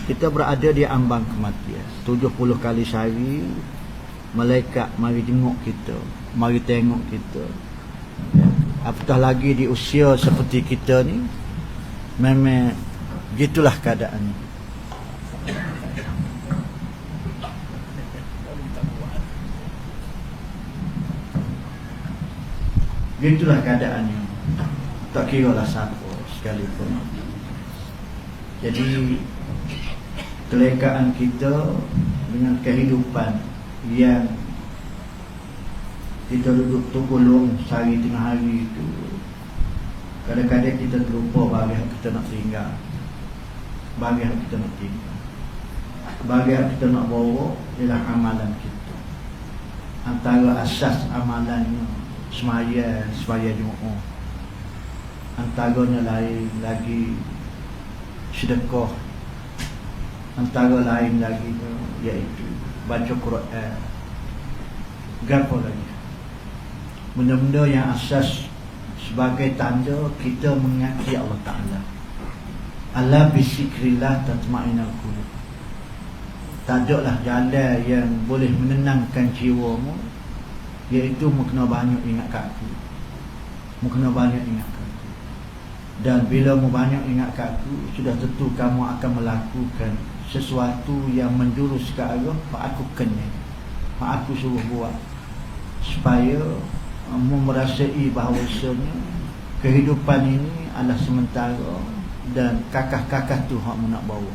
kita berada di ambang kematian. 70 kali sehari malaikat mari jenguk kita, mari tengok kita. Apatah lagi di usia seperti kita ni, memang gitulah keadaannya. Gitulah keadaannya. Tak kira lah siapa sekalipun. Jadi kelekaan kita dengan kehidupan yang kita duduk tolong sehari tengah hari itu, kadang-kadang kita terlupa bagi yang kita nak tinggal, bagi yang kita nak tinggal, bagi yang kita nak bawa ialah amalan kita. Antara asas amalannya semaya Jumaat, antaranya lain lagi sedekah, antara lain lagi iaitu baca Quran. Gapo lagi? Benda-benda yang asas sebagai tanda kita mengingati Allah Ta'ala. Ala bisikrillah tatma'innul qulub. Tak adalah jalan yang boleh menenangkan jiwamu, iaitu mu kena banyak ingat kat aku. Mu kena banyak ingat kat aku. Dan bila mu banyak ingat kat aku, sudah tentu kamu akan melakukan sesuatu yang menjurus ke arah pak aku kena, pak aku suruh buat, supaya merasai bahawasanya kehidupan ini adalah sementara dan kakah-kakah tu hak nak bawa.